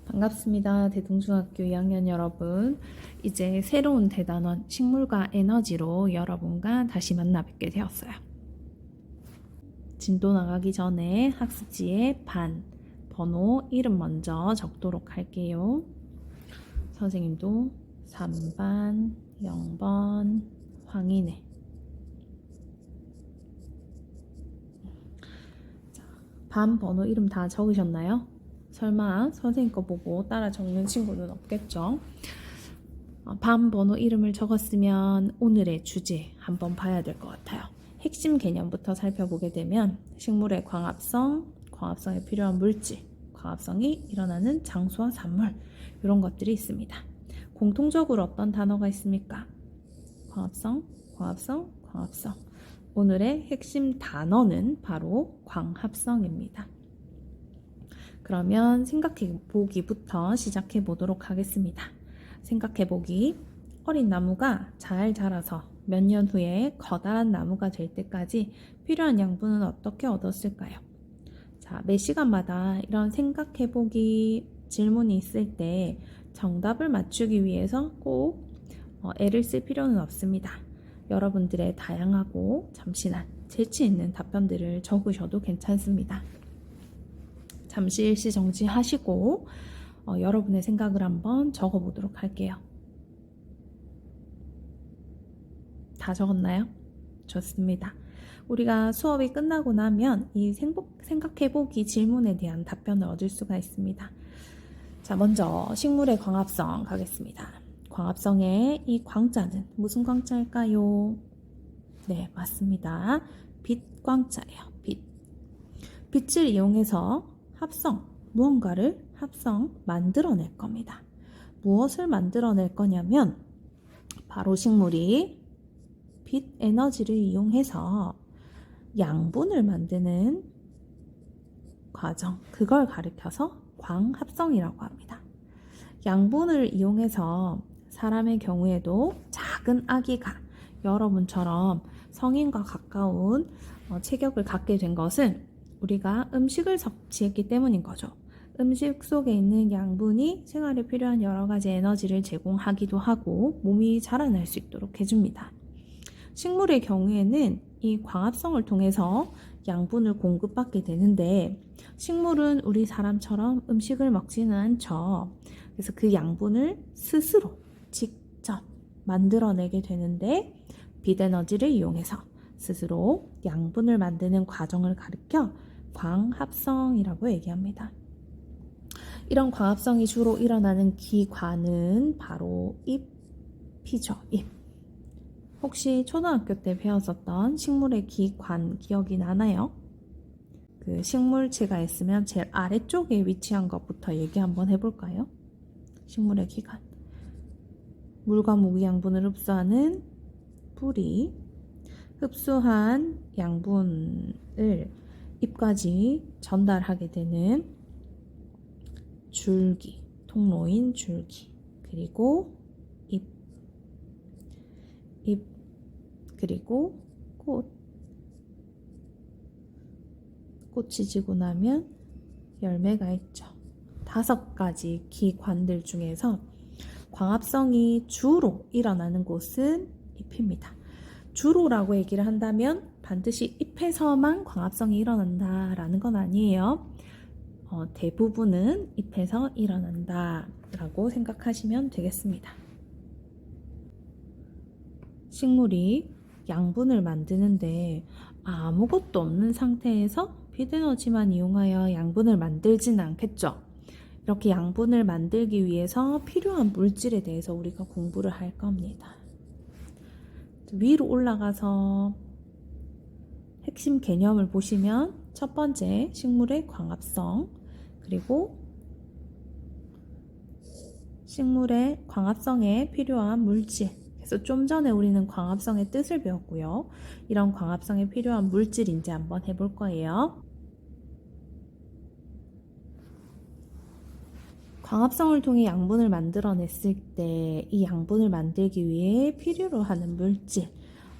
반갑습니다. 대동중학교 2학년 여러분. 이제 새로운 대단원 식물과 에너지로 여러분과 다시 만나 뵙게 되었어요. 진도 나가기 전에 학습지에 반, 번호, 이름 먼저 적도록 할게요. 선생님도 3반, 0번, 황인혜. 반, 번호, 이름 다 적으셨나요? 설마 선생님 거 보고 따라 적는 친구는 없겠죠? 반 번호 이름을 적었으면 오늘의 주제 한번 봐야 될 것 같아요. 핵심 개념부터 살펴보게 되면 식물의 광합성, 광합성에 필요한 물질, 광합성이 일어나는 장소와 산물 이런 것들이 있습니다. 공통적으로 어떤 단어가 있습니까? 광합성, 광합성, 광합성. 오늘의 핵심 단어는 바로 광합성입니다. 그러면 생각해보기부터 시작해 보도록 하겠습니다. 생각해보기. 어린 나무가 잘 자라서 몇 년 후에 커다란 나무가 될 때까지 필요한 양분은 어떻게 얻었을까요? 자, 매 시간마다 이런 생각해보기 질문이 있을 때 정답을 맞추기 위해서 꼭 애를 쓸 필요는 없습니다. 여러분들의 다양하고 참신한 재치 있는 답변들을 적으셔도 괜찮습니다. 잠시 일시 정지하시고 여러분의 생각을 한번 적어보도록 할게요. 다 적었나요? 좋습니다. 우리가 수업이 끝나고 나면 이 생각해보기 질문에 대한 답변을 얻을 수가 있습니다. 자, 먼저 식물의 광합성 가겠습니다. 광합성의 이 광자는 무슨 광자일까요? 네, 맞습니다. 빛 광자예요. 빛. 빛을 이용해서 무언가를 만들어낼 겁니다. 무엇을 만들어낼 거냐면 바로 식물이 빛 에너지를 이용해서 양분을 만드는 과정, 그걸 가리켜서 광합성이라고 합니다. 양분을 이용해서 사람의 경우에도 작은 아기가 여러분처럼 성인과 가까운 체격을 갖게 된 것은 우리가 음식을 섭취했기 때문인 거죠. 음식 속에 있는 양분이 생활에 필요한 여러 가지 에너지를 제공하기도 하고 몸이 자라날 수 있도록 해줍니다. 식물의 경우에는 이 광합성을 통해서 양분을 공급받게 되는데 식물은 우리 사람처럼 음식을 먹지는 않죠. 그래서 그 양분을 스스로 직접 만들어내게 되는데 빛 에너지를 이용해서 스스로 양분을 만드는 과정을 가리켜 광합성이라고 얘기합니다. 이런 광합성이 주로 일어나는 기관은 바로 잎이죠. 잎. 혹시 초등학교 때 배웠었던 식물의 기관 기억이 나나요? 그 식물체가 있으면 제일 아래쪽에 위치한 것부터 얘기 한번 해볼까요? 식물의 기관. 물과 무기양분을 흡수하는 뿌리. 흡수한 양분을 잎까지 전달하게 되는 줄기, 통로인 줄기, 그리고 잎, 그리고 꽃이 지고 나면 열매가 있죠. 5가지 기관들 중에서 광합성이 주로 일어나는 곳은 잎입니다. 주로라고 얘기를 한다면 반드시 잎에서만 광합성이 일어난다라는 건 아니에요. 대부분은 잎에서 일어난다라고 생각하시면 되겠습니다. 식물이 양분을 만드는데 아무것도 없는 상태에서 빛 에너지만 이용하여 양분을 만들지는 않겠죠. 이렇게 양분을 만들기 위해서 필요한 물질에 대해서 우리가 공부를 할 겁니다. 위로 올라가서 핵심 개념을 보시면 첫 번째 식물의 광합성, 그리고 식물의 광합성에 필요한 물질. 그래서 좀 전에 우리는 광합성의 뜻을 배웠고요. 이런 광합성에 필요한 물질인지 한번 해볼 거예요. 광합성을 통해 양분을 만들어냈을 때 이 양분을 만들기 위해 필요로 하는 물질,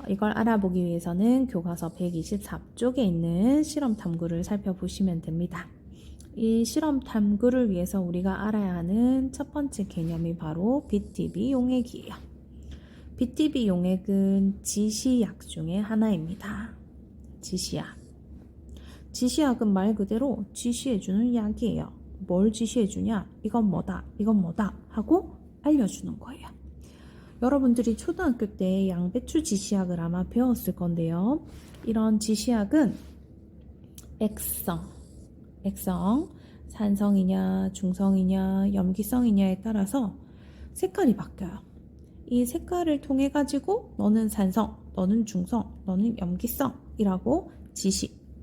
이걸 알아보기 위해서는 교과서 124쪽에 있는 실험 탐구를 살펴보시면 됩니다. 이 실험 탐구를 위해서 우리가 알아야 하는 첫 번째 개념이 바로 BTB 용액이에요. BTB 용액은 지시약 중에 하나입니다. 지시약. 지시약은 말 그대로 지시해주는 약이에요. 뭘 지시해주냐? 이건 뭐다, 이건 뭐다 하고 알려주는 거예요. 여러분들이 초등학교 때 양배추 지시약을 아마 배웠을 건데요. 이런 지시약은 액성, 산성이냐, 중성이냐, 염기성이냐에 따라서 색깔이 바뀌어요. 이 색깔을 통해 가지고 너는 산성, 너는 중성, 너는 염기성이라고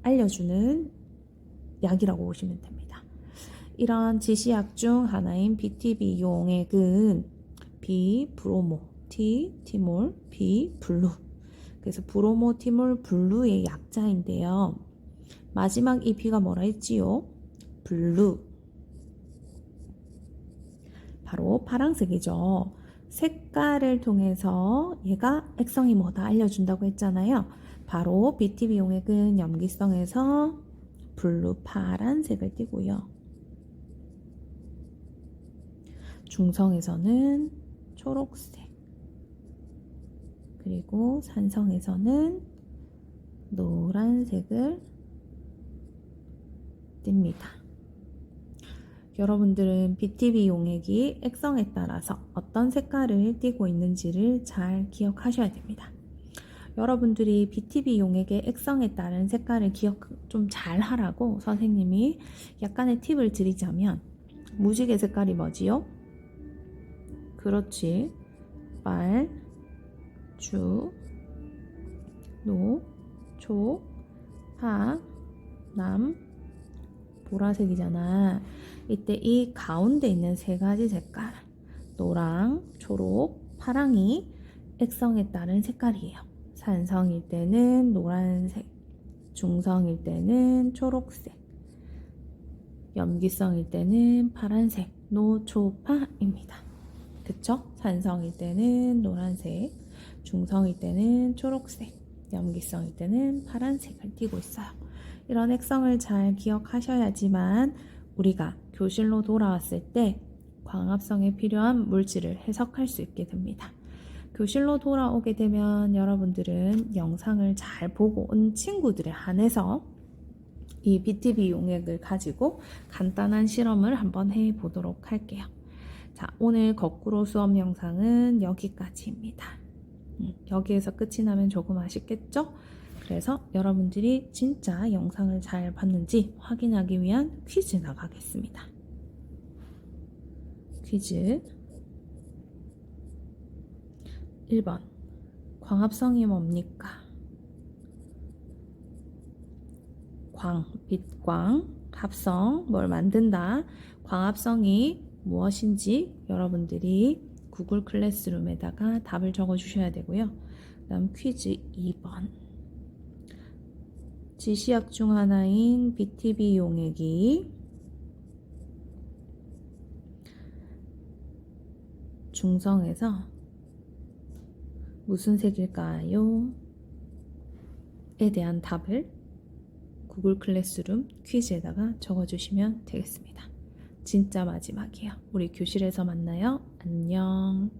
알려주는 약이라고 보시면 됩니다. 이런 지시약 중 하나인 BTB 용액은 비브로모, 티몰, 비블루. 그래서 브로모, 티몰, 블루의 약자인데요. 마지막 이 B가 뭐라 했지요? 블루. 바로 파란색이죠. 색깔을 통해서 얘가 액성이 뭐다 알려준다고 했잖아요. 바로 BTB 용액은 염기성에서 블루, 파란색을 띠고요. 중성에서는 초록색, 그리고 산성에서는 노란색을 띱니다. 여러분들은 BTB 용액이 액성에 따라서 어떤 색깔을 띠고 있는지를 잘 기억하셔야 됩니다. 여러분들이 BTB 용액의 액성에 따른 색깔을 기억 좀 잘 하라고 선생님이 약간의 팁을 드리자면, 무지개 색깔이 뭐지요? 그렇지. 빨, 주, 노, 초, 파, 남, 보라색이잖아. 이때 이 가운데 있는 세 가지 색깔, 노랑, 초록, 파랑이 액성에 따른 색깔이에요. 산성일 때는 노란색, 중성일 때는 초록색, 염기성일 때는 파란색, 노초파입니다. 그쵸? 산성일 때는 노란색, 중성일 때는 초록색, 염기성일 때는 파란색을 띠고 있어요. 이런 액성을 잘 기억하셔야지만 우리가 교실로 돌아왔을 때 광합성에 필요한 물질을 해석할 수 있게 됩니다. 교실로 돌아오게 되면 여러분들은 영상을 잘 보고 온 친구들에 한해서 이 BTB 용액을 가지고 간단한 실험을 한번 해보도록 할게요. 자, 오늘 거꾸로 수업 영상은 여기까지입니다. 여기에서 끝이 나면 조금 아쉽겠죠? 그래서 여러분들이 진짜 영상을 잘 봤는지 확인하기 위한 퀴즈 나가겠습니다. 퀴즈 1번, 광합성이 뭡니까? 빛광, 합성, 뭘 만든다. 광합성이 무엇인지 여러분들이 구글 클래스룸에다가 답을 적어 주셔야 되고요. 그 다음 퀴즈 2번, 지시약 중 하나인 BTB 용액이 중성에서 무슨 색일까요? 에 대한 답을 구글 클래스룸 퀴즈에다가 적어주시면 되겠습니다. 진짜 마지막이에요. 우리 교실에서 만나요. 안녕.